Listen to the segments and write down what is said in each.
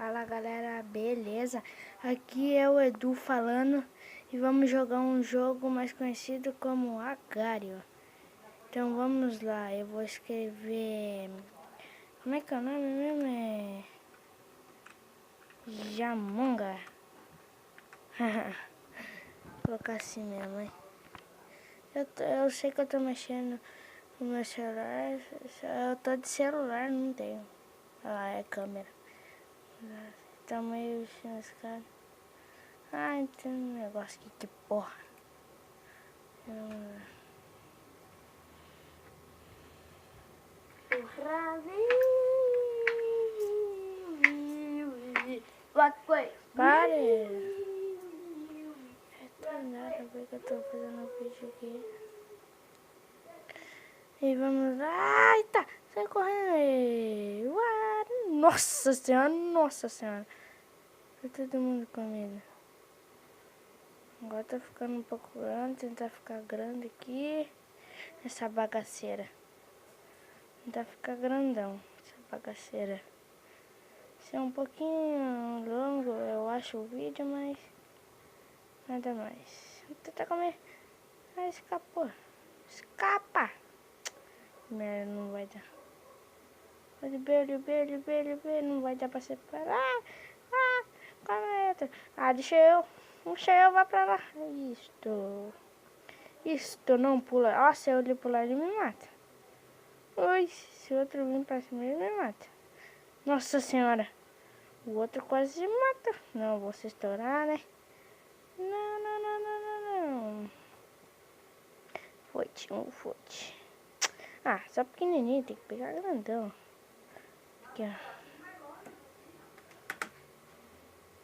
Fala galera, beleza? Aqui é o Edu falando e vamos jogar um jogo mais conhecido como Agar.io. Então vamos lá, eu vou escrever... Como é que é o nome mesmo? É... Jamonga. Vou colocar assim mesmo, hein? Eu sei que eu tô mexendo no meu celular. Eu tô de celular, não tenho. Ah, é câmera. Tá meio chamuscado. Ah, tem um negócio aqui, que porra. What foi? Pare! Retardada, porque eu tô fazendo um vídeo aqui. E vamos lá. Eita! Sai correndo aí! Nossa senhora, nossa senhora! Tá todo mundo comendo. Agora tá ficando um pouco grande, tentar ficar grande aqui. Essa bagaceira. Tentar ficar grandão, essa bagaceira. Isso é um pouquinho longo, eu acho, o vídeo, mas nada mais. Vou tentar comer. Ah, escapou. Escapa! Merda, não vai dar. Libera, não vai dar pra separar. Calma. Ah, deixa eu, vai pra lá. Isto não pula. Ó, se eu lhe pular, ele me mata. Ui, se o outro vir pra cima, ele me mata. Nossa senhora. O outro quase se mata. Não, vou se estourar, né? Não. Foi. Ah, só pequenininho, tem que pegar grandão. Aqui, ó.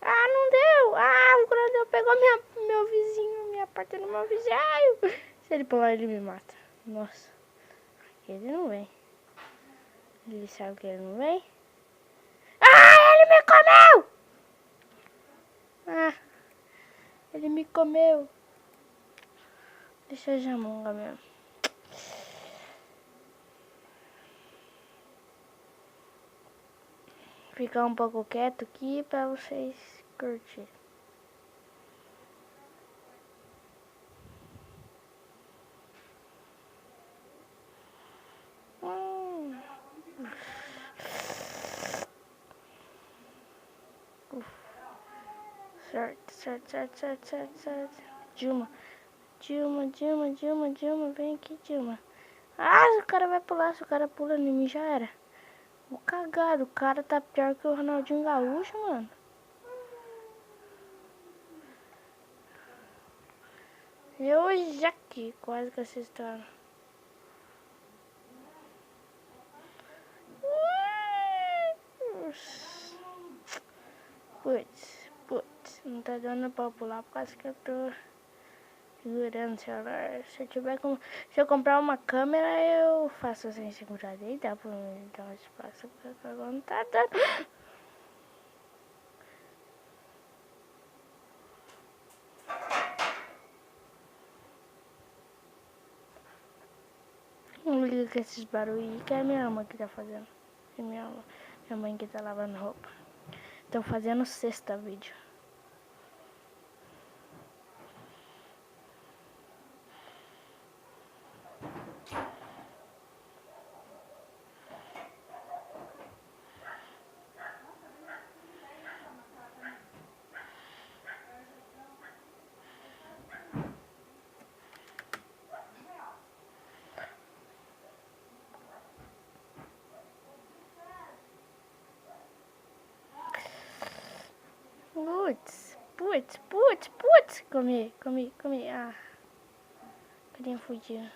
Ah, não deu. Ah, o grandão pegou meu vizinho, minha parte do meu vizinho. Ai, se ele pular, ele me mata. Nossa. Ele não vem. Ele sabe que ele não vem. Ah, ele me comeu! Ah, ele me comeu. Deixa a jamonga mesmo. Ficar um pouco quieto aqui pra vocês curtirem. Certo. Dilma, vem aqui, Dilma. Ah, o cara vai pular, se o cara pula em mim já era. O cagado, o cara tá pior que o Ronaldinho Gaúcho, mano. Eu já aqui, quase que essa história. Putz, não tá dando pra pular por causa que eu tô segurando o celular. Se eu comprar uma câmera, eu faço sem segurar. Daí dá pra me dar um espaço, porque agora não tá dando. Não liga com esses barulhos que é a minha mãe que tá fazendo. E minha mãe que tá lavando roupa. Estão fazendo sexta vídeo. Putz. Comi. Ah, queria fugir.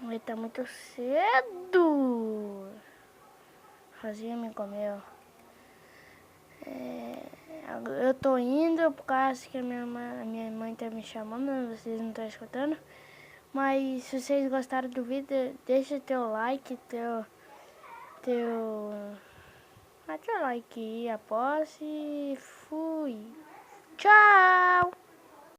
Ele tá muito cedo. Fazia me comeu. Eu tô indo por causa que a minha mãe tá me chamando, vocês não estão escutando. Mas se vocês gostaram do vídeo, deixa teu like, teu... Bate o like, aposte.